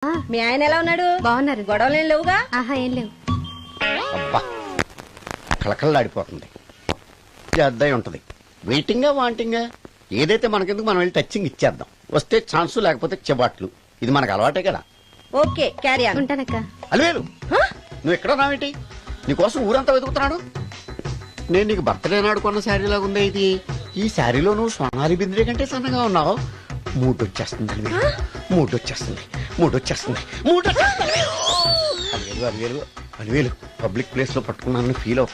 మీ ఆయన ఎలా ఉన్నాడు? బాగున్నారు. గొడవలు ఏం లేవుగా? ఆహా, ఏం లేవు. అబ్బా కళకళలాడిపోతుంది. అద్దయి ఉంటది. వెయిటింగా వాంటింగా ఏదైతే మనకెందుకు మనం వెళ్ళి టచ్చింగ్ ఇచ్చేద్దాం. వస్తే ఛాన్సు లేకపోతే చెబాట్లు. ఇది మనకు అలవాటే కదా. Okay, carry on. ఉంటానక్క. అలివేలు నువ్వు ఎక్కడ రావేంటి? నీకోసం ఊరంతా వెతుకుతున్నాడు. నేను నీకు బర్త్డే నాడు కొన్న శారీ లాగా ఉందే ఇది. ఈ శారీలో నువ్వు సోనాలి బింద్రే కంటే సన్నగా ఉన్నావు. మూడొచ్చేస్తుంది అలివేలు, మూడొచ్చేస్తుంది, మూడొచ్చేస్తుంది, మూడొచ్చేస్తుంది. అలివేలు అలివేలు అలివేలు పబ్లిక్ ప్లేస్ లో పట్టుకున్నానని ఫీల్ అవు.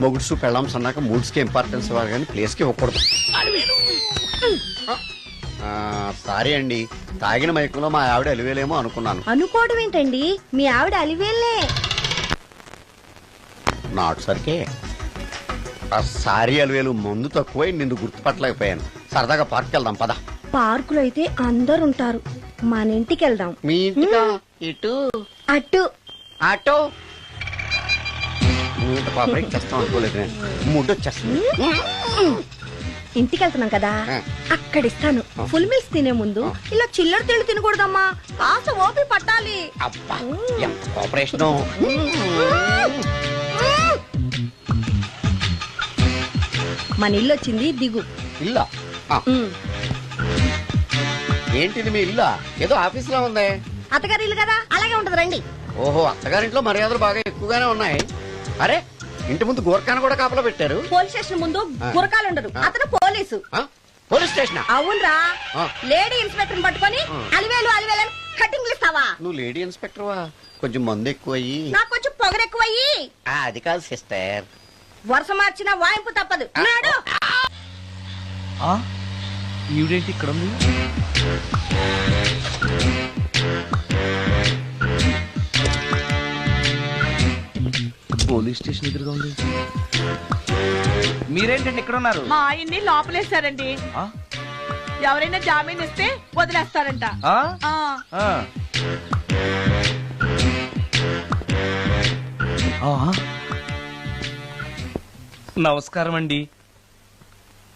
మొగుడ్సు పెళ్ళాం సన్నాక మూడ్స్ కి ఇంపార్టెన్స్ ఇవ్వాలి కానీ ప్లేస్ కి ఇవ్వకూడదు. సారీ అండి, తాగిన మైకంలో మా ఆవిడ అలివేలేమో అనుకున్నాను. అనుకోవడం ఏంటండి, మీ ఆవిడ అలివేలే. నాటు సరికే సారీ అలివేలు, మందు తక్కువై నిన్ను గుర్తుపట్టలేకపోయాను. సరదాగా పార్క్ వెళ్దాం పద. పార్కులో అయితే అందరు ఉంటారు, మన ఇంటికి వెళ్దాం. మీ ఇంటికా? ఇటు అటు ఆటో ఇంత పాపరేట్ చేస్తాం అనుకోలేదు నేను. మూడొచ్చేస్తుంది. ఇంటికి వెళ్తున్నాం కదా, అక్కడ ఇస్తాను. ఫుల్ మీల్స్ తినే ముందు ఇలా చిల్లర తిళ్ళు తినకూడదమ్మా, కాస్త ఓపి పట్టాలి. అబ్బా ఎంత కోఆపరేషన్. మన ఇల్లు వచ్చింది, దిగు. ఇల్లా? ఏంటిది మీ ఇల్లా? ఏదో ఆఫీస్ లో ఉంది. అత్తగారి ఇల్లు కదా, అలాగే ఉంటది, రండి. ఓహో, అత్తగారింట్లో మర్యాదలు బాగా ఎక్కువగానే ఉన్నాయి. అరే ఇంటి ముందు గోర్ఖాను కూడా కాపలా పెట్టారు. పోలీస్ స్టేషన్ ముందు గురకాలు ఉండరు, అతను పోలీసు. Police station? అవునరా, లేడీ ఇన్స్పెక్టర్ పట్టుకొని అలివేలు అలివేలు కటింగ్లు ఇస్తావా? నువ్వు లేడీ ఇన్స్పెక్టర్ వా? కొంచెం మందు ఎక్కువయ్యి నాకు కొంచెం పొగరు ఎక్కువయ్యి. అది కాదు సిస్టర్, వరుస మార్చిన వాయింపు తప్పదు. నాడు ఈవిడేంటి ఇక్కడ ఉంది? పోలీస్ స్టేషన్ ఎదురుగా ఉంది. మీరేంటండి ఇక్కడ ఉన్నారు? మా ఆయన్ని లోపలేశారండి. ఎవరైనా జామీన్ ఇస్తే వదిలేస్తారంట. నమస్కారం అండి.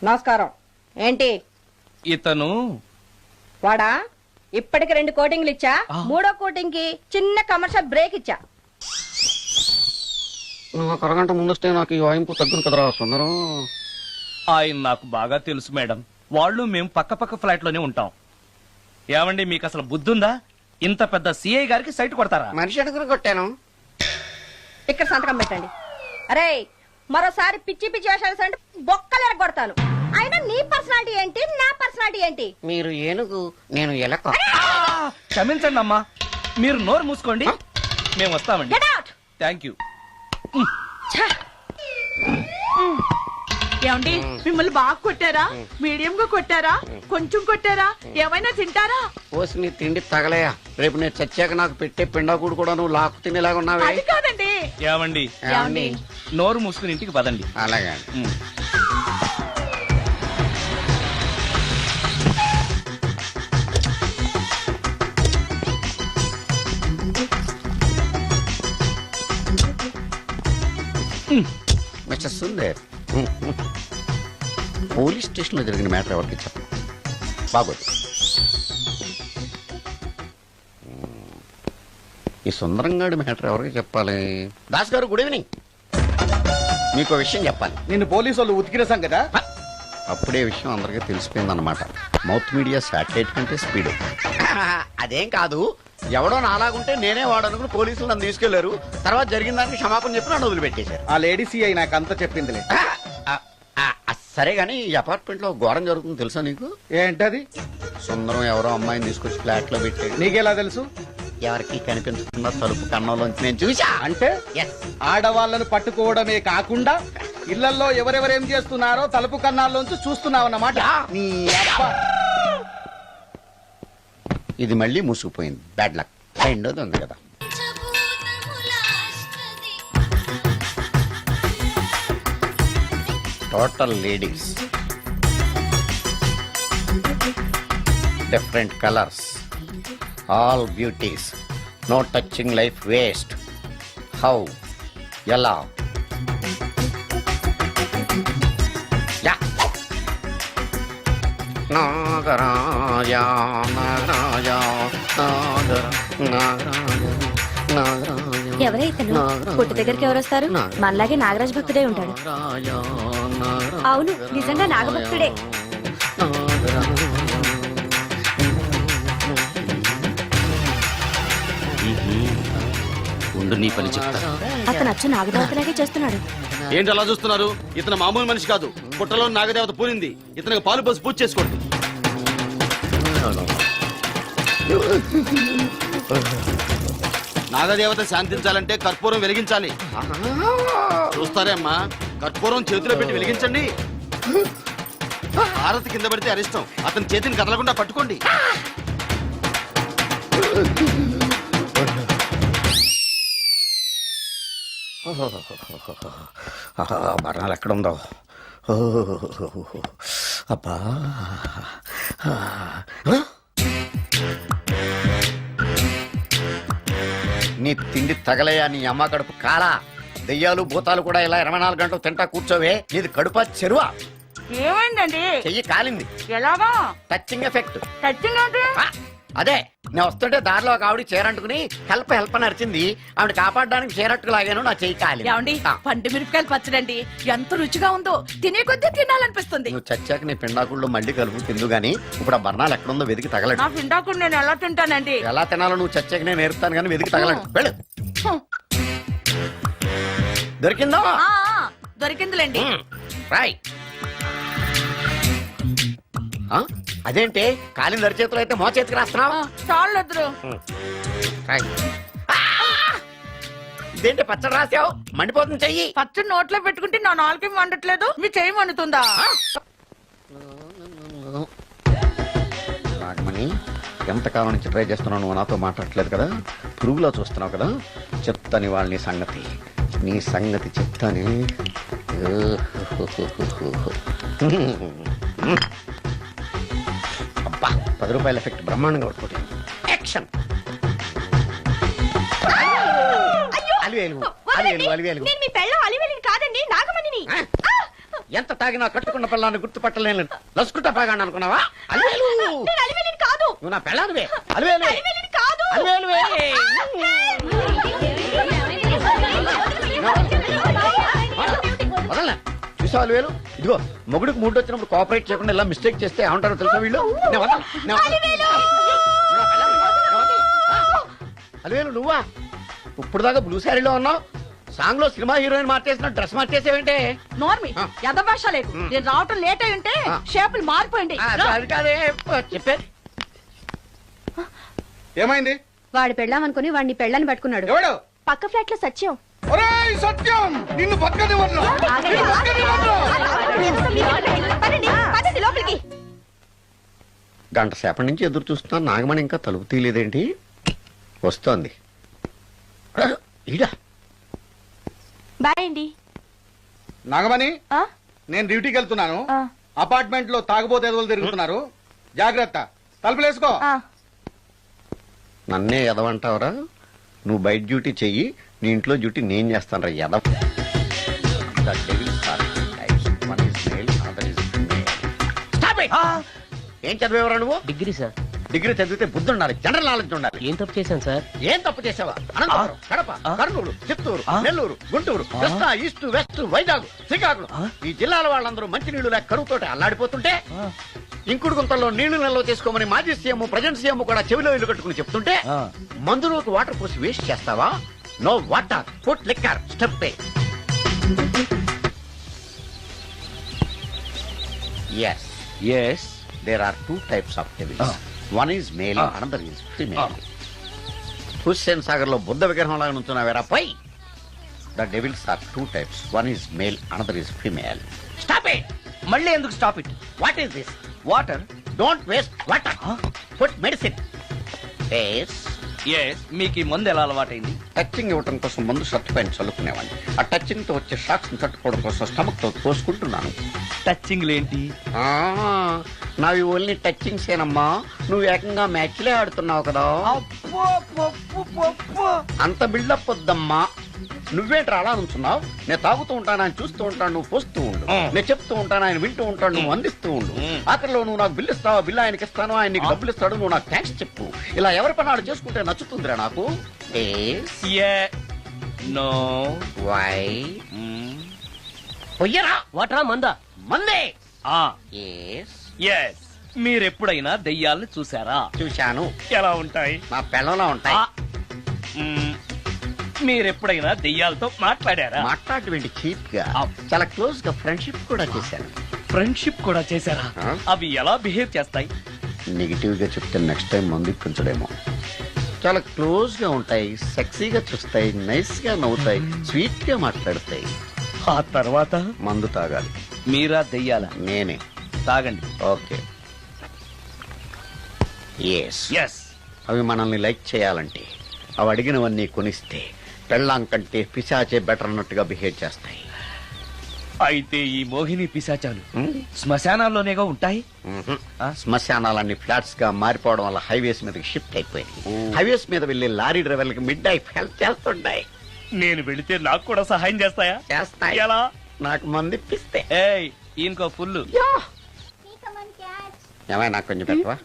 నమస్కారం. ఏంటి ఇతను? వాడా, ఇప్పటికి 2 కోటింగ్లు ఇచ్చా, 3వ కోటింగ్ కి చిన్న కమర్షియల్ బ్రేక్ ఇచ్చా. ఒక అరగంట ముందొస్తే నాకు ఈ వాయింపు తగ్గును కదరా సుందరం. ఆయన నాకు బాగా తెలుసు మేడం. వాళ్ళు మేము పక్క పక్క ఫ్లాట్ లోనే ఉంటాం. ఏమండి, మీకు అసలు బుద్ధుందా? ఇంత పెద్ద సిఐ గారికి సైట్ కొడతారా? మనిషి అడుగురు కొట్టాను. ఇక్కడ సంతకం పెట్టండి. అరే, మరోసారి పిచ్చి పిచ్చి వేషాలు అంటే బొక్కలు ఎరగొడతాను. అయినా నీ పర్సనాలిటీ ఏంటి, నా పర్సనాలిటీ ఏంటి? మీరు ఏనుగు, నేను ఎలక. క్షమించండి అమ్మా, మీరు నోరు మూసుకోండి, మేము వస్తామండి. Get out! Thank you. ఏమండి, మిమ్మల్ని బాగా కొట్టారా, మీడియం గా కొట్టారా, కొంచెం కొట్టారా, ఏమైనా తింటారా? పోసి నీ తిండి తగలయా. రేపు నేను చచ్చాక నాకు పెట్టే పిండాకుడు కూడా నువ్వు లాక్కు తినేలాగా ఉన్నావే. అది కాదండి. ఏమండి, నోరు మూసుకుని ఇంటికి పదండి. అలాగే. మిస్టర్ సుందర్, పోలీస్ స్టేషన్ లో జరిగిన మ్యాటర్ ఎవరికి చెప్పండి. బాగోదు. ఈ సుందరంగాడి మ్యాటర్ ఎవరికి చెప్పాలి? దాస్ గారు, గుడ్ ఈవినింగ్. మీకు విషయం చెప్పాలి. నిన్ను పోలీసు వాళ్ళు ఉతికిరేసాం కదా. అప్పుడే విషయం అందరికీ తెలిసిపోయిందన్నమాట. మౌత్ మీడియా శాటిలైట్ కంటే స్పీడ్. అదేం కాదు, ఎవడో నాలాగుంటే నేనే వాడనుకుని పోలీసులు నన్ను తీసుకెళ్లారు. తర్వాత జరిగిన దానికి క్షమాపణ చెప్పి నన్ను వదిలిపెట్టేశారు. ఆ లేడీ సిఐ నాకు అంతా చెప్పిందిలే. సరే గానీ ఈ అపార్ట్మెంట్ లో ఘోరం జరుగుతుంది తెలుసా నీకు? ఏంటది? సుందరం ఎవరో అమ్మాయిని తీసుకొచ్చి ఫ్లాట్ లో పెట్టాడు. నీకెలా తెలుసు? ఎవరికి కనిపించకుండా తలుపు కన్నంలోంచి నేను చూసా. అంటే ఆడవాళ్లను పట్టుకోవడమే కాకుండా ఇళ్లలో ఎవరెవరేం చేస్తున్నారో తలుపు కన్నాల్లోంచి చూస్తున్నావన్నమాట. నీ అబ్బా, ఇది మళ్ళీ మూసుకుపోయింది. Bad luck. రెండోది ఉంది కదా. Total ladies, different colours, all beauties, no touching life waste. How, ఎలా? నాగరాజా నాగరాజా నాగరా ఎవరే ఇతను పుట్టు దగ్గరికి ఎవరు వస్తారు మనలాగే నాగరాజ్ భక్తుడే ఉంటాడు అవును నిజంగా నాగభక్తుడే ఉండు నీ పని చెప్తా. అతను అచ్చు నాగదేవతలాగే చేస్తున్నాడు ఏంటి అలా చూస్తున్నారు? ఇతను మామూలు మనిషి కాదు. పుట్టలో నాగదేవత పూరింది. ఇతనికి పాలు పోసి పూజ చేసుకోండి. నాగదేవత శాంతించాలంటే కర్పూరం వెలిగించాలి. చూస్తారే అమ్మా, కర్పూరం చేతిలో పెట్టి వెలిగించండి. హారతి కింద పడితే అరిష్టం. అతని చేతిని కదలకుండా పట్టుకోండి. మరణాలు ఎక్కడుందో అబ్బా నీ తిండి తగలయా నీ అమ్మ కడుపు కాలా దెయ్యాలు భూతాలు కూడా ఇలా 24 గంటలు తింటా కూర్చోవే నీది కడుపా చెరువా ఏమైందండి చెయ్యి కాలింది ఎలాగా టచింగ్ ఎఫెక్ట్ టచింగ్ అంటే అదే నేను వస్తుంటే దారిలో ఒక ఆవిడ చీరంటుకుని హెల్ప్ అని అరిచింది ఆవిడ కాపాడడానికి చీరట్టుకు లాగాను నా చెయ్యి కాలి ఏమండి పండు మిరపకాయలు పచ్చడండి ఎంత రుచిగా ఉందో తినే కొద్దీ తినాలనిపిస్తుంది. నువ్వు చచ్చాక నీ పిండాకుళ్ళు మళ్ళీ కలుపు తిందు గానీ ఇప్పుడు ఆ బర్ణాలు ఎక్కడుందో వెతికి తగలడు నా పిండాకుడు నేను ఎలా తింటానండి? ఎలా తినాలో నువ్వు చచ్చాక నేను నేర్పుతాను కానీ వెతికి తగలడు వెళ్ళు దొరికిందో ఆ, దొరికిందిలేండి. రాయ్ అదేంటి కాలింది అరిచేతులు అయితే మో చేతికి రాస్తున్నావు చాలు వద్దురు. ఇదేంటి పచ్చడి రాసావు మండిపోతుంది చెయ్యి పచ్చడి నోట్లో పెట్టుకుంటే నా నాలుగు వండట్లేదు మీ చెయ్యి వండుతుందా? నాగమణి ఎంతకాలం నుంచి ట్రై చేస్తున్నావు నువ్వు నాతో మాట్లాడట్లేదు కదా పురుగులో చూస్తున్నావు కదా చెప్తాను వాళ్ళ నీ సంగతి చెప్తానే అబ్బా 10 రూపాయల ఎఫెక్ట్ బ్రహ్మాండంగా కొట్టుకోండి యాక్షన్ అలివేలు నేను మీ పెళ్ళం అలివేలిని కాదండి నాగమణిని. ఎంత తాగినా కట్టుకున్న పిల్లాన్ని గుర్తుపట్టలేను లసుకుంటా పాగాను అనుకున్నావా అలివేలు నేను అలివేలిని కాదు. నువ్వు నా పిల్లానివే అలివేలు అలివేలిని కాదు. అలివేలువే వదలనా చూసావు అలివేలు ఇదిగో మొగుడికి మూడు వచ్చినప్పుడు కోఆపరేట్ చేయకుండా ఇలా మిస్టేక్ చేస్తే ఏమంటారో తెలుసా వీళ్ళు అలివేలు నువ్వా ఇప్పుడు దాకా బ్లూ శారీలో ఉన్నావు సాంగ్ లో సినిమా హీరోయిన్ మార్చేసిన డ్రెస్ మార్చేసేవంటే నోర్మి యథభాష లేదు. నేను రావటం లేట్ అయి ఉంటే షేపులు మారిపోయింది. అది కాదే చెప్పేది ఏమైంది? వాడి పెళ్ళాం అనుకుని వాడిని పెళ్ళని పట్టుకున్నాడు. ఎవడు? పక్క ఫ్లాట్ లో సత్యం. ఒరేయ్ సత్యం నిన్ను పక్కనివ్వను. పదండి లోపలికి. గంట సేపటి నుంచి ఎదురు చూస్తున్నా నాగమణి ఇంకా తలుపు తీయలేదేంటి వస్తోంది ఈడా బాయ్ అండి. నాగమణి ఆ? నేను డ్యూటీకి వెళ్తున్నాను. ఆ. అపార్ట్మెంట్ లో తాగుబోతు ఎదవలు తిరుగుతున్నారు. జాగ్రత్త తలుపులేసుకో. నన్నే ఎదవంటావురా నువ్వు బయట డ్యూటీ చెయ్యి నీ ఇంట్లో డ్యూటీ నేను చేస్తాను రా ఎదవ ఏం చదివేవరా నువ్వు డిగ్రీ సార్. డిగ్రీ చదివితే బుద్ధి ఉండాలి జనరల్ నాలెడ్జ్ ఉండాలి ఏం తప్పు చేశాను సార్? ఏం తప్పు చేసావా అనంతపురం కడప కర్నూలు చిత్తూరు నెల్లూరు గుంటూరు కృష్ణా ఈస్ట్ వెస్ట్ వైజాగ్ శ్రీకాకుళం ఈ జిల్లాల వాళ్ళందరూ మంచినీళ్లు లేక కరువుతోటి అల్లాడిపోతుంటే ఇంకుడు గుంతల్లో నీళ్లు నిల్వ చేసుకోమని మాజీ సీఎం ప్రజెంట్ సీఎం కూడా చెవిలో ఇల్లు కట్టుకుని చెప్తుంటే మందులోకి వాటర్ పోసి వేస్ట్ చేస్తావా no water put liquor step yes yes there are two types of devils one is male another is female Hussain Sagar లో బుద్ధ విగ్రహం లాగా నుంచున్నావేరా పై the devils are two types one is male another is female stop it మళ్ళీ ఎందుకు stop it? what is this water. don't waste water put medicine yes yes మీకు ఈ మందు ఎలా అలవాటైంది? టచింగ్ ఇవ్వడం కోసం ముందు షర్ట్ పైన చల్లుకునేవాడిని ఆ టచింగ్ తో వచ్చే షాక్స్ ని తట్టుకోవడం కోసం స్టమక్ తో పోసుకుంటున్నాను టచింగ్ లేంటి? నావి ఓన్లీ టచింగ్స్ ఏనమ్మా నువ్వు ఏకంగా మ్యాచ్లే ఆడుతున్నావు కదా అంత బిల్డప్ వద్దమ్మా నువ్వేంట్రా అలా నుంచున్నావు? నేను తాగుతూ ఉంటాను, ఆయన చూస్తూ ఉంటాను, నువ్వు పోస్తూ ఉండు. నేను చెప్తూ ఉంటాను, ఆయన వింటూ ఉంటాడు, నువ్వు అందిస్తూ ఉండు. ఆఖరిలో నువ్వు నాకు బిల్లు ఇస్తావా, బిల్లు ఆయనకి ఇస్తాను, ఆయన నీకు డబ్బులు ఇస్తాడు, నువ్వు నాకు థ్యాంక్స్ చెప్పు. ఇలా ఎవరి పని ఆడు చేసుకుంటే నచ్చుతుందిరా నాకు. నో వై పొయ్యరా వాటరా మందా మందే. ఎస్ మీరెప్పుడైనా దెయ్యాల్ని చూసారా? చూశాను. ఎలా ఉంటాయి? మా పిల్లలా ఉంటాయి. మీరెప్పుడైనా దెయ్యాలతో మాట్లాడారా? మాట్లాడేటువంటి చీప్ గా చాలా క్లోజ్ గా ఫ్రెండ్షిప్ కూడా చేశాను. ఫ్రెండ్షిప్ కూడా చేశారా? అవి ఎలా బిహేవ్ చేస్తాయి? నెగిటివ్ గా చెప్తే నెక్స్ట్ టైం మందు ఇప్పించడేమో. చాలా క్లోజ్ గా ఉంటాయి, సెక్సీగా చూస్తాయి, నైస్ గా నవ్వుతాయి, స్వీట్ గా మాట్లాడతాయి. ఆ తర్వాత మందు తాగాలి. మీరా దెయ్యాల? నేనే. తాగండి. ఓకే. ఎస్. ఎస్. అవి మనల్ని లైక్ చేయాలంటే అవి అడిగినవన్నీ కొనిస్తే పెళ్ళాం కంటే పిశాచే బెటర్ అన్నట్టుగా బిహేవ్ చేస్తాయి. అయితే ఈ మోహిని పిశాచాలు శ్మశానాల్లోనేగా ఉంటాయి? శ్మశానాలన్నీ ఫ్లాట్స్ గా మారిపోవడం వల్ల హైవేస్ మీదకి షిఫ్ట్ అయిపోయింది. హైవేస్ మీద వెళ్లి లారీ డ్రైవర్లకి మిడ్ నైట్ హెల్ప్ చేస్తుంటాయి. నేను వెళితే నాకు కూడా సహాయం చేస్తాయా? చేస్తాయి. ఎలా? నాకు మంది ఇప్పిస్తే. ఏయ్ ఈయనకో ఫుల్. ఏమై నాకు కొంచెం పెట్టవా?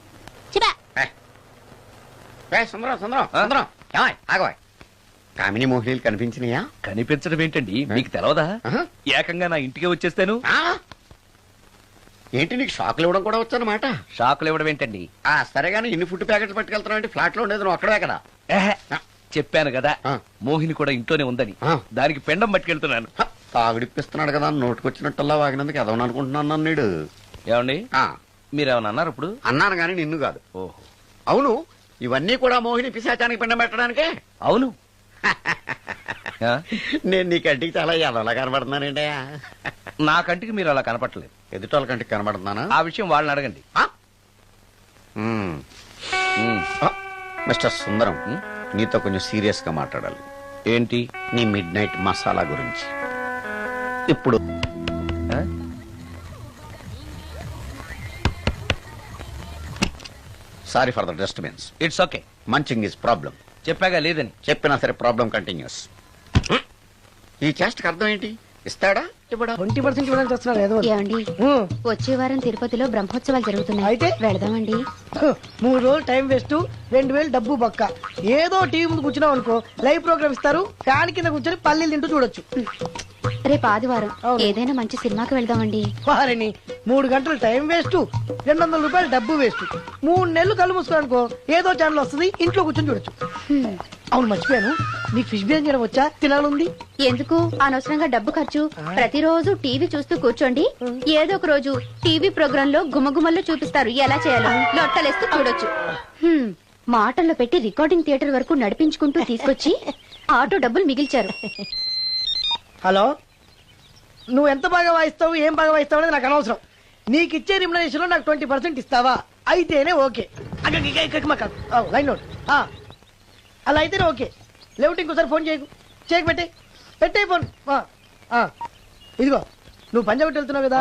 సుందరం సుందరం సుందరం ఏమై ఆగవా? కామిని మోహినీలు కనిపించినాయా? కనిపించడం ఏంటండి, మీకు తెలవదా? ఏకంగా నా ఇంటికి వచ్చేస్తాను. ఏంటి నీకు షాకులు ఇవ్వడం కూడా వచ్చానమాట? షాకులు ఇవ్వడం ఏంటండి? సరేగాని ఇన్ని ఫుడ్ ప్యాకెట్లు పట్టుకెళ్తున్నావు? ఫ్లాట్ లో ఉండేది నువ్వు అక్కడే కదా. చెప్పాను కదా మోహిని కూడా ఇంట్లోనే ఉందని. దానికి పెండం పట్టుకెళ్తున్నాను. తాగుడిప్పిస్తున్నాడు కదా, నోటుకొచ్చినట్టల్లా వాగినందుకు ఎదవని అనుకుంటున్నాను నీడు. ఏమండి మీరేమన్నా అన్నారు ఇప్పుడు? అన్నాను గాని నిన్ను కాదు. ఓహో అవును, ఇవన్నీ కూడా మోహిని పిశాచానికి పిండం పెట్టడానికే. అవును. నేను నీ కంటికి చాలా ఎదవలా కనబడుతున్నానండి. నా కంటికి మీరు అలా కనపడలేదు. ఎదుటోళ్ళ కంటికి కనబడుతున్నానా? ఆ విషయం వాళ్ళని అడగండి. మిస్టర్ సుందరం, నీతో కొంచెం సీరియస్ గా మాట్లాడాలి. ఏంటి? నీ మిడ్ నైట్ మసాలా గురించి. ఇప్పుడు sorry for the disturbance. It's okay. Munching is problem. చెప్పాగా లేదని. చెప్పినా సరే ప్రాబ్లం కంటిన్యూస్. ఈ చేష్టకి అర్థం ఏంటి? ఇస్తాడా ఇవ్వడా? 20% ఇవ్వడానికి వస్తున్నారు ఏదో. ఏమండి వచ్చే వారం తిరుపతిలో బ్రహ్మోత్సవాలు జరుగుతున్నాయి. అయితే? వెళదామండి. 3 రోజులు టైం వేస్ట్, 2000 డబ్బు బొక్క. ఏదో టీవీ ముందు కూర్చున్నావు అనుకో, లైవ్ ప్రోగ్రామ్ ఇస్తారు, ఫ్యాన్ కింద కూర్చొని పల్లీలు తింటూ చూడొచ్చు. రేపు ఆదివారం ఏదైనా మంచి సినిమాకి వెళ్దామండి. వారిని 3 గంటలు టైం వేస్ట్, 200 రూపాయలు డబ్బు వేస్ట్. 3 నెలలు కళ్ళు మూసుకోనుకో, ఏదో ఛానల్ వస్తుంది, ఇంట్లో కూర్చొని చూడొచ్చు. అవును మర్చిపోయాను, నీకు ఫిష్ బిర్యానీ చేయడం వచ్చా? తినాలుంది. ఎందుకు అనవసరంగా డబ్బు ఖర్చు? ప్రతిరోజు టీవీ చూస్తూ కూర్చోండి, ఏదో ఒక రోజు టీవీ ప్రోగ్రామ్ లో గుమగుమల్లో చూపిస్తారు ఎలా చేయాలో. లొట్టలేస్తూ చూడొచ్చు. మాటల్లో పెట్టి రికార్డింగ్ థియేటర్ వరకు నడిపించుకుంటూ తీసుకొచ్చి ఆటో డబ్బులు మిగిల్చారు. హలో, నువ్వు ఎంత బాగా వాయిస్తావు, ఏం బాగా వాయిస్తావు అనేది నాకు అనవసరం. నీకు ఇచ్చే రిమ్యునరేషన్ లో నాకు 20% ఇస్తావా? అయితేనే ఓకే. Line note. అలా అయితేనే ఓకే. లేవుటి ఇంకోసారి ఫోన్ చేయకు. పెట్టే ఫోన్. ఇదిగో నువ్వు పంజాబ్ వెళ్తున్నావు కదా,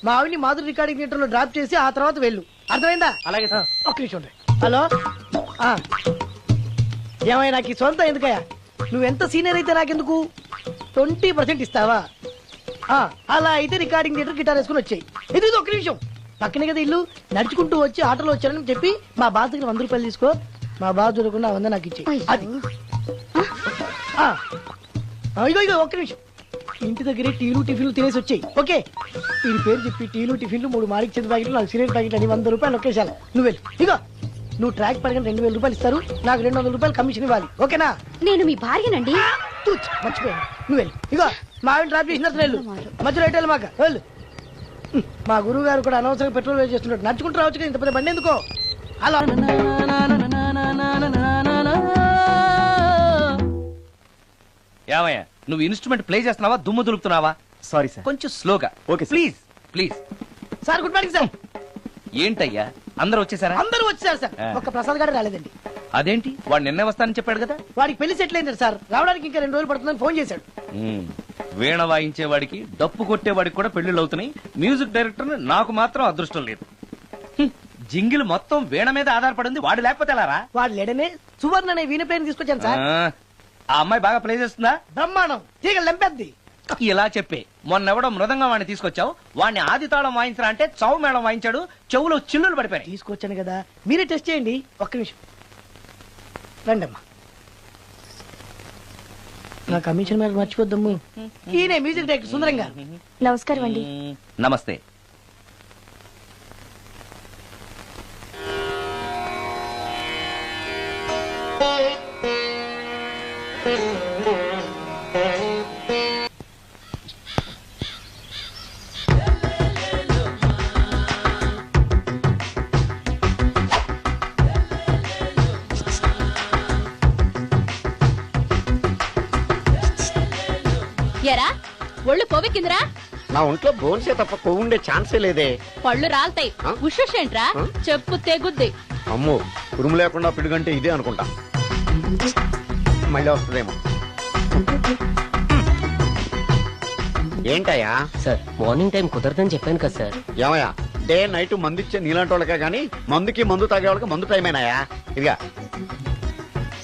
మా ఆవిని మాధురి రికార్డింగ్ థియేటర్ లో డ్రాప్ చేసి ఆ తర్వాత వెళ్ళు. అర్థమైందా? అలాగే. ఒక్క నిమిషం ఉండే. హలో, ఏమైనా నాకు ఈ సొంత ఎందుకయ్యా? నువ్వెంత సీనియర్ అయితే నాకెందుకు? 20% ఇస్తావా? అలా అయితే రికార్డింగ్ థియేటర్ గిటార్ వేసుకుని వచ్చాయి. ఇది ఒక్క నిమిషం. పక్కనే కదా ఇల్లు, నడుచుకుంటూ వచ్చి ఆటోలో వచ్చారని చెప్పి మా బాస్ దగ్గర 100 రూపాయలు తీసుకో. మా బాస్ చూడకుండా 100 నాకు ఇచ్చి. అది ఇగో ఒక్క నిమిషం. ఇంటి దగ్గరే టీలు టిఫిన్లు తినేసి వచ్చాయి. ఓకే, వీడి పేరు చెప్పి టీలు టిఫిన్లు 3 మారికి చెంది ప్యాకెట్లు, 4 సిగరెట్ ప్యాకెట్ అని 100 రూపాయలు ఒకేసారి. నువ్వు వెళ్ళు. ఇగో నువ్వు ట్రాక్ పడగానే 2000 రూపాయలు ఇస్తారు, నాకు 200 రూపాయలు కమిషన్ ఇవ్వాలి. ఓకేనా? నేను మీ భార్యనండి. మర్చిపోయాను. నువ్వు వెళ్ళు. ఇగో మా ఆవిడ డ్రాప్ చేసిన వెళ్ళు, మధ్యలో ఎట్టాలి మాకు వెళ్ళు. మా గురువు గారు కూడా అనవసరంగా పెట్రోల్ వేస్ట్ చేస్తున్నాడు. నడుచుకుంటూ రావచ్చు కదా, ఇంత పెద్ద బండి ఎందుకో. అలా ఏమయ్యా నువ్వు ఇన్స్ట్రుమెంట్ ప్లే చేస్తున్నావా, దుమ్ము దులుపుతున్నావా? Sorry sir. కొంచెం స్లోగా. Okay please please. Sir good morning sir. ఏంటయ్యా అందరూ వచ్చేసారా? అందరూ వచ్చారు సార్, ఒక్క ప్రసాద్ గారు రాలేదండి. అదేంటి, వాడు నిన్నే వస్తానని చెప్పాడు కదా. వాడికి పెళ్లి సెటిల్ అయింది సార్, రావడానికి ఇంకా 2 రోజులు పడుతుందని ఫోన్ చేశాడు. వీణ వాయించేవాడికి డప్పు కొట్టేవాడికి కూడా పెళ్లిళ్ళు అవుతున్నాయి. మ్యూజిక్ డైరెక్టర్ నాకు మాత్రం అదృష్టం లేదు. జింగిల్ మొత్తం వీణ మీద ఆధారపడింది, వాడు లేకపోతే ఎలారా? వాడు లేడనే సువర్ణ అనే వీణ ప్లేయర్ తీసుకొచ్చాను సార్. ఆ అమ్మాయి బాగా ప్లే చేస్తుందా? బ్రహ్మాండం, తీగ లెంపెద్ది. ఇలా చెప్పి మొన్నెవడో మృదంగం వాడిని తీసుకొచ్చావు, వాడిని ఆది తాళం వాయించరా అంటే చౌ మేళం వాయించాడు, చెవులో చిల్లులు పడిపోయాయి. తీసుకొచ్చాను కదా, మీరే టెస్ట్ చేయండి. ఒక్క నిమిషం రండమ్మా. నా కమిషన్ మీద మర్చిపోద్దమ్ము. ఈయనే మ్యూజిక్ డైరెక్టర్ సుందరం గారు. నమస్కారం అండి. నమస్తే. ఎరా ఒళ్ళు కొవ్వెక్కిందిరా? నా ఒంట్లో బోన్సే తప్ప కొవ్వు ఉండే ఛాన్సే లేదే. పళ్ళు రాల్తాయి. ఆ? ఉషేంట్రా? ఆ? చెప్పు తెగుద్ది. అమ్మో, ఉరుము లేకుండా పిడుగంటే ఇదే అనుకుంటా. మళ్ళీ వస్తుందేమో. ఏంటయ్యా? సార్ మార్నింగ్ టైం కుదరదని చెప్పాను కదా సార్. ఏమయ్యా, డే నైట్ మందు ఇచ్చే నీలాంటి వాళ్ళకే గానీ మందుకి మందు తాగే వాళ్ళకి మందు టైం అయినాయా? ఇదిగా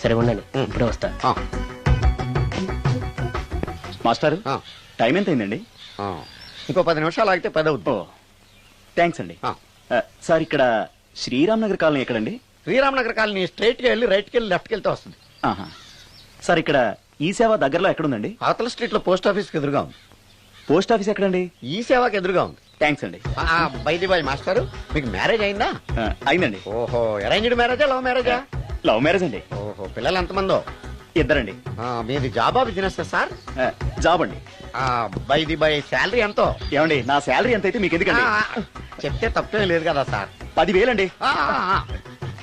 సరే ఉండండి, ఇప్పుడే వస్తా. మాస్టర్ ఆ. టైం ఎంత అయిందండి? ఇంకో 10 నిమిషాలు ఆగితే 10 అవుతుంది. థ్యాంక్స్ అండి. సార్ ఇక్కడ శ్రీరామ్ నగర్ కాలనీ ఎక్కడండి? శ్రీరామ్ నగర్ కాలనీ స్ట్రైట్ గా వెళ్ళి రైట్ కి వెళ్ళి లెఫ్ట్ కి వెళ్తే వస్తుంది. ఆహా. సార్ ఇక్కడ ఈ సేవ దగ్గరలో ఎక్కడుందండి? అవతల స్ట్రీట్ లో పోస్ట్ ఆఫీస్ కి ఎదురుగా ఉంది. పోస్ట్ ఆఫీస్ ఎక్కడండి? ఈ సేవకి ఎదురుగా ఉంది. థ్యాంక్స్ అండి. బైది బాయ్ మాస్టారు, మీకు మ్యారేజ్ అయిందా? అయిందండి. ఓహో, అరేంజ్డ్ మ్యారేజా లవ్ మ్యారేజా? లవ్ మ్యారేజ్ అండి. ఓహో, పిల్లలు ఎంతమందో? ఇద్దరండి. మీది జాబా బిజినెస్ సార్? జాబ్ అండి. బైది బాయ్ శాలరీ ఎంతో? ఏమండి, నా శాలరీ ఎంత అయితే మీకు ఎందుకండి? చెప్తే తప్పేం లేదు కదా సార్. 10,000 అండి.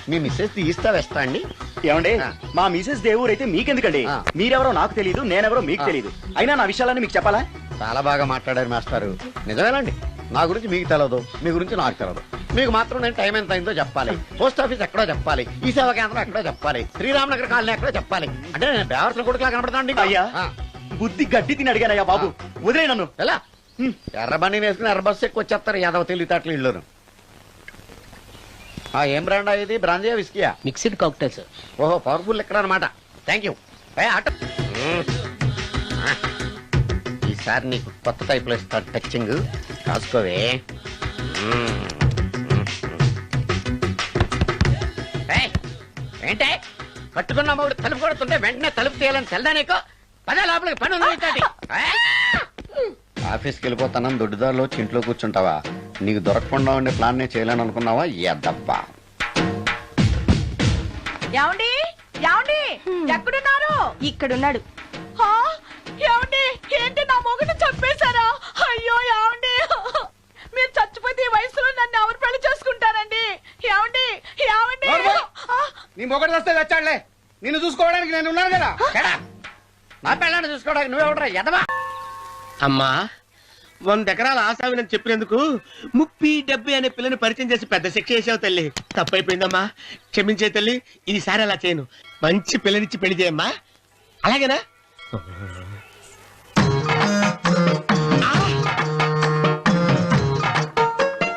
మీ మిస్సెస్ తీస్తా వేస్తా అండి. ఏమండి, ఆ. మా మిసెస్ దేవూర్ అయితే మీకెందుకండి? ఆ. మీరెవరో నాకు తెలియదు, నేనెవరో మీకు తెలియదు. అయినా నా విషయాలన్నీ మీకు చెప్పాలా? చాలా బాగా మాట్లాడారు మాస్టారు. నిజమేనండి, నా గురించి మీకు తెలదు, మీ గురించి నాకు తెలదు. మీకు మాత్రం నేను టైం ఎంత అయిందో చెప్పాలి, పోస్ట్ ఆఫీస్ ఎక్కడో చెప్పాలి, ఈ సేవా కేంద్రం ఎక్కడో చెప్పాలి, శ్రీరామ్ నగర్ కాలనీ ఎక్కడో చెప్పాలి. అంటే నేను బేవర్స్ కొడుకులా కనబడతాండి. అయ్యా, బుద్ధి గడ్డి తిని అడిగానయ్యా బాబు, వదిలే నన్ను. ఎలా ఎర్ర బండి వేసుకుని ఎర్ర బస్సు ఎక్కువ వచ్చేస్తారు యాదవ తెలివితేటలు ఇల్లును. ఏం బ్రాండా ఇది? బ్రాంజియా విస్కియా? Mixed cocktail sir. ఓహో, పవర్ఫుల్ ఎక్కడ అనమాట. Thank you. ఆటో ఈసారి నీకు కొత్త టైప్ లో ఇస్తా టచ్చింగ్, కాసుకోవే. ఏంటే కట్టుకున్న మూడు తలుపు కొడుతుంటే వెంటనే తలుపు తీయాలని తెల్దా నీకు? పదే లోపలికి పని ఉంది. ఆఫీస్కి వెళ్ళిపోతానని దొడ్డుదారిలో ఇంట్లో కూర్చుంటావా? నీకు దొరకకుండా ఉండే ప్లాన్ నేను చేయలేను అనుకున్నావా? ఎద్దబ్బా. ఏమండి ఏమండి ఎక్కడున్నారు? ఇక్కడున్నాడు. హా? ఏమండి, ఏంటి నా మొగుడు చంపేశారా? అయ్యో ఏమండి, మీరు చచ్చిపోతే ఈ వయసులో నన్ను ఎవరు పెళ్లి చేసుకుంటారండి? ఏమండి ఏమండి? నీ మొగడు వస్తే వచ్చాడులే, నిన్ను చూసుకోవడానికి నేను ఉన్నాను కదా. నా పిల్లని చూసుకోవడానికి నువ్వెవడరా ఎదవా? అమ్మా, 100 ఎకరాల ఆసావినని చెప్పినందుకు 30-70 అనే పిల్లని పరిచయం చేసి పెద్ద శిక్ష చేసావు తల్లి. తప్పైపోయిందమ్మా, క్షమించే తల్లి. ఈసారి అలా చేయను, మంచి పిల్లనిచ్చి పెళ్లి చేయమ్మా. అలాగేనా?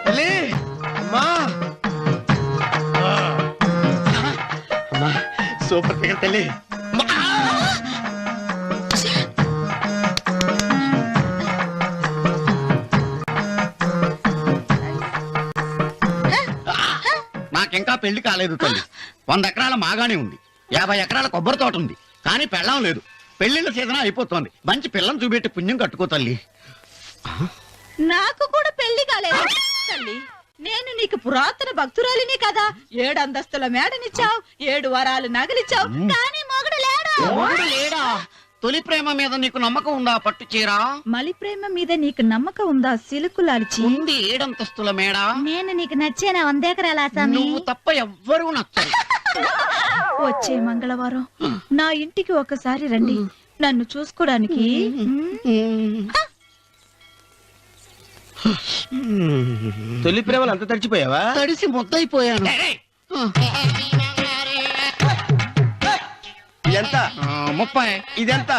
తల్లి, అమ్మా, అమ్మా, సూపర్ ఫిగర్ తల్లి. నాకింకా పెళ్లి కాలేదు తల్లి. 100 ఎకరాల మాగానే ఉంది, 50 ఎకరాల కొబ్బరి తోట ఉంది, కానీ పెళ్ళం లేదు. పెళ్లిళ్ళ సీజన్ అయిపోతోంది. మంచి పిల్లని చూపెట్టి పుణ్యం కట్టుకో తల్లి. నాకు కూడా పెళ్లి కాలేదు తల్లి. నేను నీకు పురాతన భక్తురాలిని కదా. 7 అంతస్తుల మేడనిచ్చావు, 7 వరాలు నగలిచ్చావు, కానీ మొగుడు లేడు. మొగుడు లేడా? తొలి ప్రేమ మీద నీకు నమ్మకం ఉందా? పట్టు చీరా. మలి ప్రేమ మీద నీకు నమ్మకం ఉందా? సిలుకులాల్చి ఉంది 7 అంతస్తుల మేడ. నేను నీకు నచ్చేనా? 100 ఎకరాల ఆసామి. నువ్వు తప్ప ఎవ్వరూ నచ్చరు. వచ్చే మంగళవారం నా ఇంటికి ఒకసారి రండి, నన్ను చూసుకోడానికి. తొలి ప్రేమలు అంత తడిచిపోయావా? తడిసి ముద్దయిపోయాను. ఎంత? 30. ఇదెంత?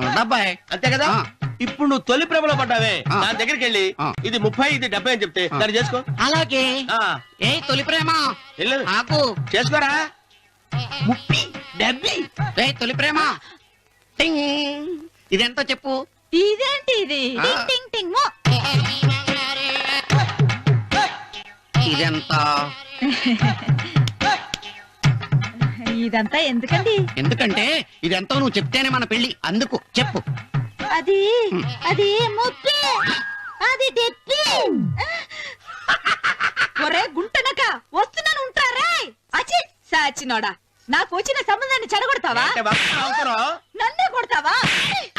70. అంతే కదా. ఇప్పుడు నువ్వు తొలి ప్రేమలో పడ్డావే, దాని దగ్గరికి వెళ్ళి ఇది 30 ఇది 70 అని చెప్తే దాన్ని చేసుకో. అలాగే. ఏ తొలి ప్రేమ వెళ్ళు, నాకు చేసుకోరా. 30, 70. ఏ తొలి ప్రేమ టింగ్. ఇదెంతో చెప్పు. ఇదేంటి ఇది టింగ్ టింగ్ టింగ్ మో. ఇదెంత? ఇదంతా ఎందుకండి? ఎందుకంటే ఇదెంతో నువ్వు చెప్తేనే మన పెళ్లి. అందుకు చెప్పు. అది అది ముప్పి, అది డెప్పి. ఒరే గుంటనక వస్తున్నాను ఉంటారే. అచి సాచినోడా, నాకు వచ్చిన సంబంధాన్ని చెడగొడతావా? అంటే బాబు అవసరం? నన్నే కొడతావా?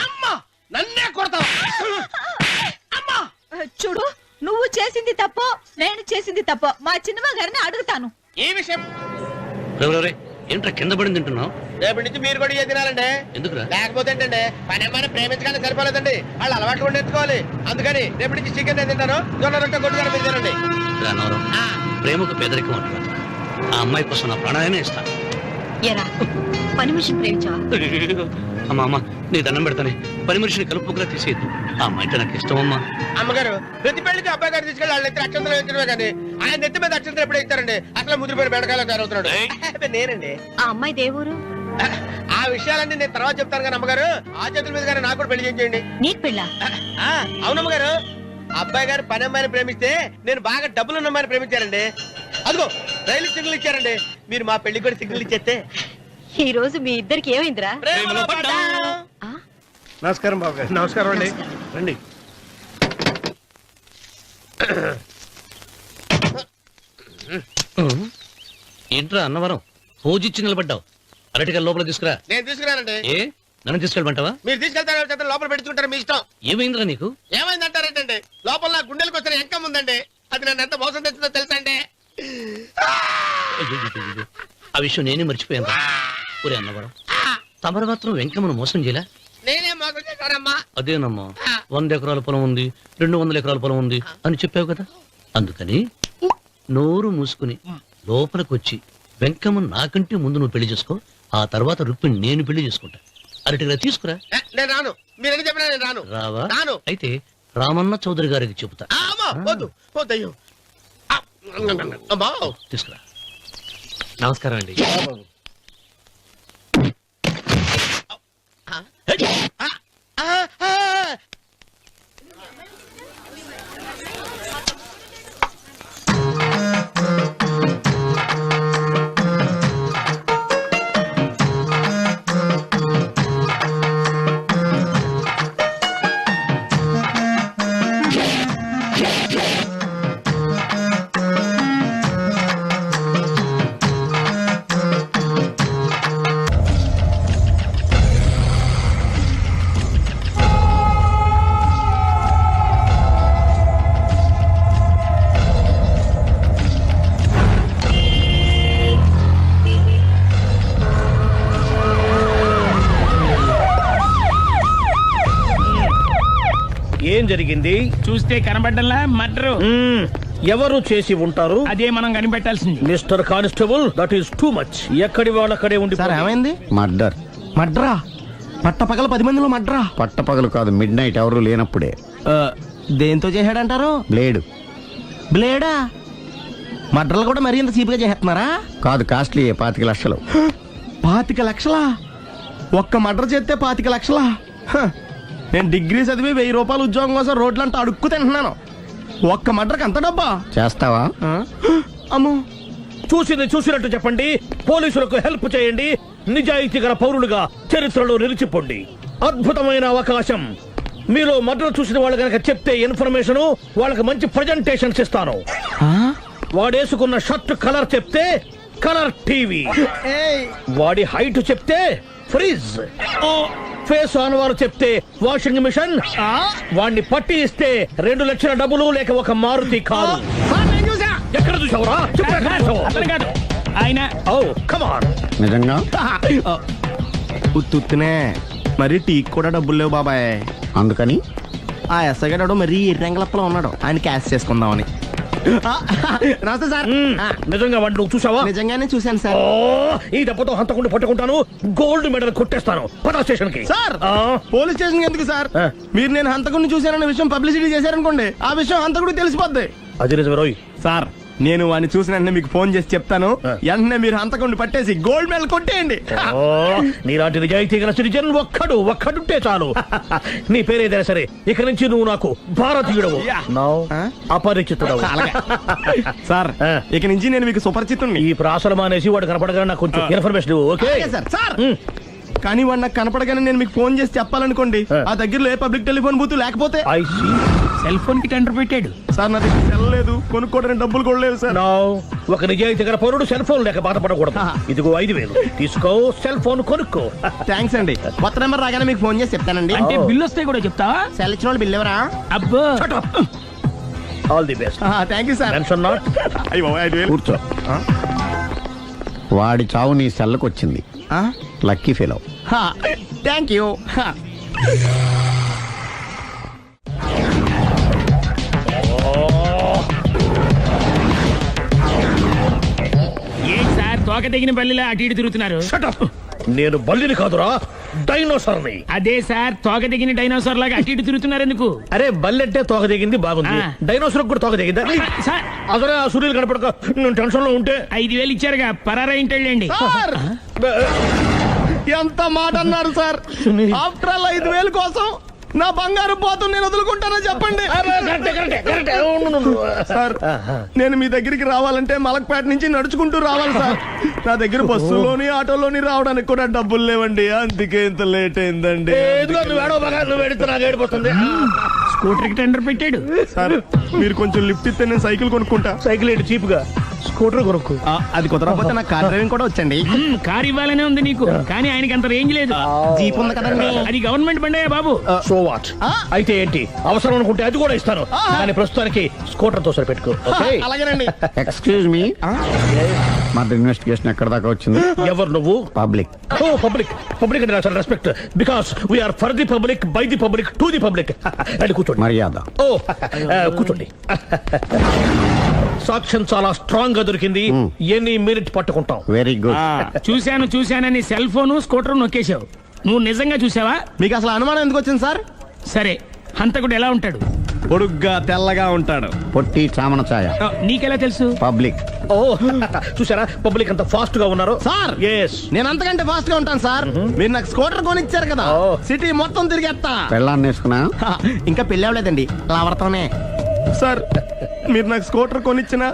అమ్మా నన్నే కొడతావా? అమ్మా చూడు, నువ్వు చేసింది తప్పో నేను చేసింది తప్పో మా చిన్నమ్మ గారిని అడుగుతాను. ఈ విషయం ఏంట్రా కింద పడింది తింటున్నావు? రేపటి నుంచి మీరు కూడా ఇదే తినాలండి. ఎందుకురా? లేకపోతే ఏంటండి, పని అమ్మాయిని ప్రేమించగానే సరిపోలేదండి, వాళ్ళు అలవాట్లు కూడా నేర్చుకోవాలి. అందుకని రేపటి నుంచి చికెన్ నేను తింటాను, జొన్న రొట్టె కొట్టుకొని మీరు తినండి. ప్రేమకు పేదరికం అంటారు. ఆ అమ్మాయి కోసం నా ప్రాణాలనే ఇస్తాను. ఎరా పని మనిషిని ప్రేమించావా? అమ్మా అమ్మ నీ దండం పెడతానే, పని మనిషిని కలుపుకులా తీసేయద్దు. ఆ అమ్మాయి అంటే నాకు ఇష్టం అమ్మా. అమ్మగారు ప్రతి పెళ్లికి అబ్బాయి గారు తీసుకెళ్ళి వాళ్ళ ఎత్తి అక్షంతలు వేయించడమే కానీ ఆయన నెత్తి మీద అక్షంతలు ఎప్పుడు ఇస్తారండి? అసలు ముదిరిపోయిన బెండకాయలు తయారవుతున్నాడు. నేనండి. ఆ అమ్మాయి దేవురు ఆ విషయాలన్నీ నేను తర్వాత చెప్తాను కానీ అమ్మగారు, ఆ చేతుల మీద కానీ నాకు కూడా పెళ్లి చేయండి. నీకు పెళ్ళా? అవునమ్మగారు, అబ్బాయి గారు పని అమ్మాయిని ప్రేమిస్తే నేను బాగా డబ్బులు ఉన్న అమ్మాయిని ప్రేమించారండి. అదిగో రైలు సిగ్నల్ ఇచ్చారండి. మీరు మా పెళ్లి కూడా సిగ్నల్ ఇచ్చేస్తే ఈ రోజు మీ ఇద్దరికి ఏమైందిరా? ప్రేమలో పడ్డాం. నమస్కారం బాబు గారు. నమస్కారం అండి. రండి. ఏంట్రా అన్నవరం పూజిచ్చి నిలబడ్డావు? అరటిగా లోపల తీసుకురా. నేను తీసుకురానండి. ఏ నన్ను తీసుకెళ్ళమంటావా? మీరు తీసుకెళ్తారు లోపల పెట్టుకుంటారు, మీ ఇష్టం. ఏమైందిరా నీకు? ఏమైందంటారేంటండి, లోపల నా గుండెలకు వచ్చిన ఎంకం ఉందండి. అది నన్ను ఎంత మోసం తెచ్చిందో తెలుసా అండి? అయ్యయ్యయ్యయ్యో. ఆ విషయం నేనే మర్చిపోయాను. ఒరే అన్నవరం, తమరు మాత్రం వెంకమ్మను మోసం చేయలే? నేనే మోసం చేశానమ్మా. అదేనమ్మా, 100 ఎకరాల పొలం ఉంది, 200 ఎకరాల పొలం ఉంది అని చెప్పావు కదా. అందుకని నోరు మూసుకుని లోపలికి వచ్చి వెంకమ్మ నాకంటే ముందు నువ్వు పెళ్లి చేసుకో. ఆ తర్వాత రుక్మిణి నేను పెళ్లి చేసుకుంటా. అరటిగా తీసుకురా. నేను రాను. మీరని చెప్పినా నేను రాను. రావా? రాను. అయితే రామన్న చౌదరి గారికి చెబుతా. అమ్మా, వద్దు వద్దయ్యో. అమ్మా తీసుకురా. నమస్కారం అండి. ఏం జరిగింది? చూస్తే కనబడ్డంలా మర్డరు. ఎవరు చేసి ఉంటారు? అదే మనం కనిపెట్టాల్సింది. Mister constable, that is too much. ఎక్కడి వాళ్ళక్కడే ఉండి. ఏమైంది? మర్డర్. మడ్రా? పట్టపగల 10 మందిలో మడ్రా? పట్టపగలు కాదు, మిడ్ నైట్ ఎవరు లేనప్పుడే. దేంతో చేశాడంటారు? బ్లేడ్. బ్లేడా? మడ్రలు కూడా మరీ ఇంత చీప్గా చేస్తున్నారా? కాదు, కాస్ట్లీ 25 లక్షలు. 25 లక్షలా? ఒక్క మడ్ర చేస్తే 25 లక్షలా? నేను డిగ్రీ చదివి 1000 రూపాయలు ఉద్యోగం కోసం రోడ్లంతా అడుక్కు తింటున్నాను. ఒక్క మడ్రకు అంత డబ్బా? చేస్తావా? అమ్మో. చూసింది చూసినట్టు చెప్పండి. పోలీసులకు హెల్ప్ చేయండి. నిజాయితీ గల పౌరులుగా చరిత్రలో నిలిచిపోండి. అద్భుతమైన అవకాశం. మీలో మర్డర్ చూసిన వాళ్ళు కనుక చెప్తే ఇన్ఫర్మేషన్, వాళ్ళకి మంచి ప్రజెంటేషన్స్ ఇస్తాను. వాడేసుకున్న షర్ట్ కలర్ చెప్తే కలర్ టీవీ, వాడి హైట్ చెప్తే ఫ్రిజ్, ఫేస్ ఆన్ వారు చెప్తే వాషింగ్ మిషన్, వాడిని పట్టి ఇస్తే 2 లక్షల డబ్బులు లేక ఒక మారుతి కారు. ఎక్కడ చూసావురా? ఆయన నిజంగా ఉత్తునే మరి టీకి కూడా డబ్బులు లేవు బాబాయ్. అందుకని ఆ ఎస్ఐ గారు మరీ ఎర్రంగలప్పలో ఉన్నాడు, ఆయన క్యాష్ చేసుకుందామని. నమస్తే సార్. నిజంగా వాడిని నువ్వు చూసావా? నిజంగానే చూశాను సార్. ఈ దెబ్బతో హంతకుండా పట్టుకుంటాను, గోల్డ్ మెడల్ కొట్టేస్తాను. పద స్టేషన్ కి. సార్, పోలీస్ స్టేషన్ ఎందుకు సార్? మీరు నేను హంతకుడిని చూశానన్న విషయం పబ్లిసిటీ చేశారనుకోండి, ఆ విషయం హంతకుడికి తెలిసిపోద్ది. అది నిజమే రోయ్. సార్, నేను వాడిని చూసిన వెంటనే మీకు ఫోన్ చేసి చెప్తాను. వెంటనే మీరు హంతకుండా పట్టేసి గోల్డ్ మెడల్ కొట్టేయండి. ఓ, నీలాంటి నిజాయితీ గల సిటిజన్ ఒక్కడుంటే చాలు. నీ పేరేదైనా సరే, ఇక నుంచి నువ్వు నాకు భారతీయుడవు, అపరిచితుడవు. సార్, ఇక నుంచి నేను మీకు సుపరిచితుణ్ణి. ఈ ప్రాసలం అనేసి వాడు కనపడగా నాకు కొంచెం ఇన్ఫర్మేషన్. Okay sir. కానీ వాడు నాకు కనపడగానే నేను మీకు ఫోన్ చేసి చెప్పాలనుకోండి, ఆ దగ్గరలో ఏ పబ్లిక్ టెలిఫోన్ బూత్ లేకపోతే. సెల్ ఫోన్ కి టెండర్ పెట్టాడు సార్. నా దగ్గర సెల్ లేదు, కొనుక్కోవడానికి డబ్బులు కూడా లేవు సార్. ఒక నిజాయితీ గల పౌరుడు సెల్ ఫోన్ లేక బాధపడకూడదు. ఇదిగో 5,000 తీసుకో, సెల్ ఫోన్ కొనుక్కో. థ్యాంక్స్ అండి. కొత్త నెంబర్ రాగానే మీకు ఫోన్ చేసి చెప్తానండి. అంటే బిల్లు వస్తే కూడా చెప్తావా? సెల్ ఇచ్చిన వాళ్ళు బిల్ ఎవరా? అబ్బో, all the best. Thank you sir. Tension not. కూర్చో. వాడి చావు నీ సెల్లకు వచ్చింది. Lucky fellow. Thank you. ఏం సార్ తోక తెగిన బల్లిలా అటు ఇటు తిరుగుతున్నారు? నేను బల్లిని కాదురా, డైనోసార్ని. అదే సార్, తోక తెగిన డైనోసార్ లాగా అటు ఇటు తిరుగుతున్నారు ఎందుకు? అరే, బల్లెట్టే తోక దిగింది బాగుంది, డైనోసార్ కూడా తోక దిగిందా? అసలే ఆ సూర్యులు కనపడక నేను టెన్షన్ లో ఉంటే 5,000 ఇచ్చారుగా, పరారా ఇంటండి. ఎంత మాట అన్నారు సార్? ఆఫ్టర్ ఆల్ 5,000 కోసం నా బంగారు పోతు నేను వదులుకుంటానో చెప్పండి. సార్, నేను మీ దగ్గరికి రావాలంటే మలక్పేట నుంచి నడుచుకుంటూ రావాలి సార్. నా దగ్గర బస్సులోని ఆటోలోని రావడానికి కూడా డబ్బులు లేవండి. అందుకే ఇంత లేట్ అయిందండి. స్కూటర్ కి టెండర్ పెట్టాడు సార్. మీరు కొంచెం లిఫ్ట్ ఇస్తే నేను సైకిల్ కొనుక్కుంటా. సైకిల్ ఏంటి చీప్ గా, స్కూటర్ కొనుక్కు. అది కుదరకపోతే నాకు కార్ డ్రైవింగ్ కూడా వచ్చండి. కార్ ఇవ్వాలనే ఉంది నీకు, కానీ ఆయనకి అంత రేంజ్ లేదు. జీప్ ఉంది కదండి. అది గవర్నమెంట్ బండయా బాబు. So what? అయితే ఏంటి, అవసరం అనుకుంటే అది కూడా ఇస్తాను, కానీ ప్రస్తుతానికి స్కూటర్ తో సరిపెట్టుకో. అలాగేనండి. ఎక్స్క్యూజ్ మీ, మన ఇన్వెస్టిగేషన్ ఎక్కడ దాకా వచ్చింది? ఎవరు నువ్వు? పబ్లిక్. ఓ, పబ్లిక్. పబ్లిక్ అంటే నాకు respect, because we are for the public, by the public, to the public. అండి కూర్చోండి. మర్యాద. ఓ, కూర్చోండి. సాక్ష్యం చాలా స్ట్రాంగ్ గా దొరికింది. ఎన్ని మినిట్ పట్టుకుంటాం. Very good. చూశానని సెల్ ఫోన్ స్కూటర్ నొక్కేశావు. నువ్వు నిజంగా చూసావా? మీకు అసలు అనుమానం ఎందుకు వచ్చింది సార్? సరే, హంతకుడు ఎలా ఉంటాడు? పొడుగ్గా తెల్లగా ఉంటాడు. పొట్టి చామన ఛాయ. నీకెలా తెలుసు? పబ్లిక్. ఓ, చూసారా పబ్లిక్ అంత ఫాస్ట్ గా ఉన్నారు సార్. ఎస్, నేను అంతకంటే ఫాస్ట్ గా ఉంటాను సార్. మీరు నాకు స్కూటర్ కొనిచ్చారు కదా, సిటీ మొత్తం తిరిగేస్తా. పెళ్ళాన్ని వేసుకున్నా? ఇంకా పెళ్ళి అవ్వలేదండి, లావర్తోనే. సార్, మీరు నాకు స్కూటర్ కొనిచ్చిన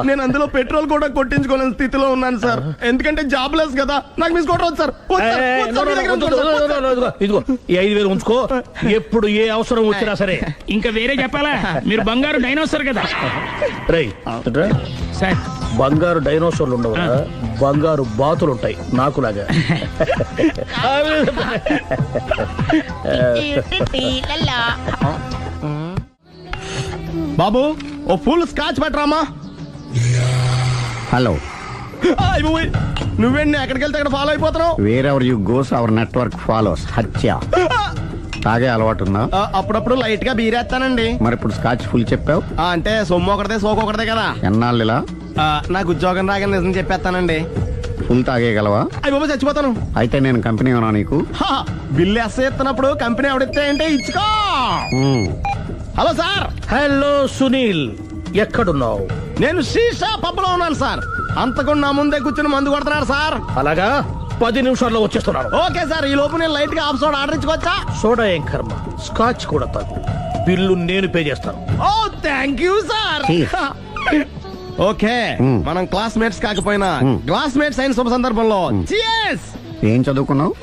నేను అందులో పెట్రోల్ కూడా కొట్టించుకోలేని స్థితిలో ఉన్నాను సార్. ఎందుకంటే జాబ్ లెస్ కదా. నాకు మీ స్కూటర్ వద్దు సార్. ఇదిగో ఈ 5,000 ఉంచుకో, ఎప్పుడు ఏ అవసరం వచ్చినా సరే. ఇంకా వేరే చెప్పాలా? మీరు బంగారు డైనోసార్ కదా. రేయ్ సార్, బంగారు డైనోసార్లు ఉండవు, బంగారు బాతులు ఉంటాయి నాకులాగా. బాబు, ఓ ఫుల్ స్కాచ్ పెట్టరామా. హలో. నువ్వేండి ఎక్కడికి వెళ్తే అక్కడ ఫాలో అయిపోతున్నావు? Wherever you goes our network follows. హత్య. తాగే అలవాటు ఉందా? అప్పుడప్పుడు లైట్ గా బీరేస్తానండి. మరి ఇప్పుడు స్కాచ్ ఫుల్ చెప్పావు అంటే సొమ్ము ఒకటిదే సోకు ఒకటిదే కదా. ఎన్నాళ్ళు ఇలా? నాకు ఉద్యోగం రాగానే నిజం చెప్పేస్తానండి. ఫుల్ తాగేయగలవా? అయ్యి బాబు, చచ్చిపోతాను. అయితే నేను కంపెనీ ఉన్నా నీకు? బిల్లు ఎస్ ఎత్తినప్పుడు కంపెనీ ఎవడితే అంటే ఇచ్చుకో. Hello sir. హలో సునీల్, ఎక్కడున్నావు? నేను శీషా పబ్ లో ఉన్నాను సార్. అంతకుండా నా ముందే కూర్చుని మందు కొడుతున్నాడు సార్. అలాగా, 10 నిమిషాల్లో వచ్చేస్తున్నాను. Okay sir. ఈ లోపు నేను లైట్ గా హాఫ్ సోడా ఆర్డర్ ఇచ్చుకోవచ్చా? సోడా ఏం కర్మ, స్కాచ్ కూడా తాగు. బిల్లు నేను పే చేస్తాను. ఓ, థ్యాంక్ యూ సార్. ఓకే, మనం క్లాస్మేట్స్ కాకపోయినా క్లాస్మేట్స్ అయిన శుభ సందర్భంలో cheers. ఏం చదువుకున్నావు?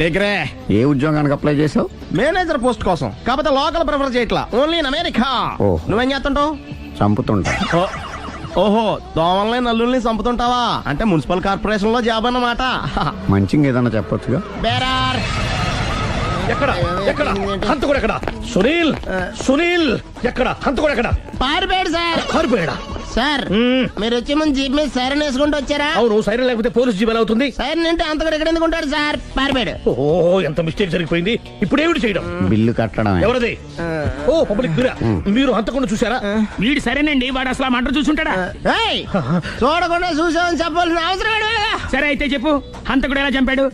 డిగ్రీ. ఏ ఉద్యోగానికి అప్లై చేసావు? మేనేజర్ పోస్ట్ కోసం. కాకపోతే లోకల్ ప్రిఫర్ చేయట్లా, ఓన్లీ ఇన్ అమెరికా. నువ్వేం చేస్తుంటావు? చంపుతుంటా. ఓహో, దోమల్ని నల్లుల్ని చంపుతుంటావా? అంటే మున్సిపల్ కార్పొరేషన్ లో జాబ్ అన్నమాట. మంచిగా ఏదన్నా చెప్పొచ్చుగా. బేరార్. ఎక్కడ ఎక్కడ హంతకుడు ఎక్కడ? సునీల్, సునీల్ ఎక్కడ? హంతకుడు ఎక్కడ? పారిపోయాడు సార్. పారిపోయాడా? సార్, మీరు వచ్చే ముందు జీప్ మీద సైరన్ వేసుకుంటూ వచ్చారా? అవును, సైరన్ లేకపోతే పోలీస్ జీప్ ఎలా అవుతుంది? సైరన్ అంటే అంతకుడు ఎక్కడ ఎందుకు ఉంటాడు సార్? పారిపోయాడు. ఓ, ఎంత మిస్టేక్ జరిగిపోయింది. ఇప్పుడు ఏమిటి చేయడం? బిల్లు కట్టడం. ఎవరిది? ఓ, పబ్లిక్ బిల్లా. మీరు హంతకుండా చూసారా? వీడు సరేనండి, వాడు అసలు మంట చూసుంటాడా? చూడకుండా చూసామని చెప్పాల్సిన అవసరం. సరే అయితే చెప్పు, హంతకుడు ఎలా చంపాడు?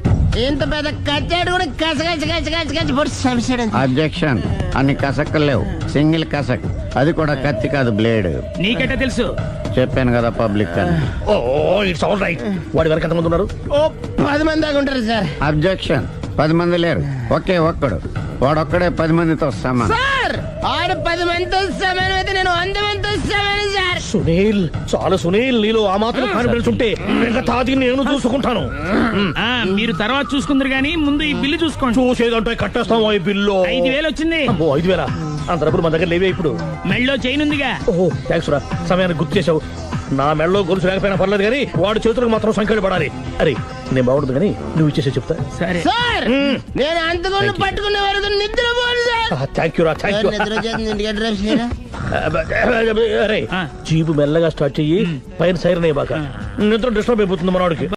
ఇంత పెద్ద కచ్చాడు కూడా కచ్చ పొడి చంపేశాడు. అబ్జెక్షన్. అన్ని కసక్కులు లేవు, సింగిల్ కసక్, అది కూడా కత్తి కాదు బ్లేడ్. నీకెట్టా తెలుసు? చెప్పాను కదా పబ్లిక్ అని. Oh it's all right. వాడి వరకు ఎంతమంది ఉన్నారు? ఓ 10 మంది దాకా ఉంటారు సార్. అబ్జెక్షన్. 10 మంది లేరు, ఒకే ఒక్కడు. వాడొక్కడే 10 మందితో సమానం. సార్ ఆడు 10 మందితో సమానం అయితే నేను 100 మందితో సమానం సార్. సునీల్, చాలా సునీల్, నీలో ఆ మాత్రం కాన్ఫిడెన్స్ ఉంటే తాతికి నేను చూసుకుంటాను. మీరు తర్వాత చూసుకుందరు గానీ ముందు ఈ బిల్లు చూసుకోండి. చూసేదంటే కట్టేస్తాం ఈ బిల్లు. 5,000 వచ్చింది. 5,000? అంత డబ్బులు మన దగ్గర లేవే ఇప్పుడు. మెళ్ళో చైన్ ఉందిగా. ఓహో థ్యాంక్స్ రా, సమయానికి గుర్తు చేసావు. నా మెడలో గొలుసు లేకపోయినా పర్లేదు కానీ వాడి చేతులకు మాత్రం సంఖ్యలు పడాలి. అరే నేను బాగుండదు కానీ నువ్వు ఇచ్చేసే చెప్తా. సరే సార్ నేను అంతకుండా పట్టుకునే వరకు నిద్రపోను సార్. థ్యాంక్ యూ రా, థ్యాంక్ యూ. నిద్ర వచ్చేస్తుంది, ఇంటికి అడ్రస్ చేయరా? అరే జీబు మెల్లగా స్టార్ట్ చెయ్యి, పైన సైరన్ అయ్యి బాగా నిద్ర డిస్టర్బ్ అయిపోతుంది మనవాడికి.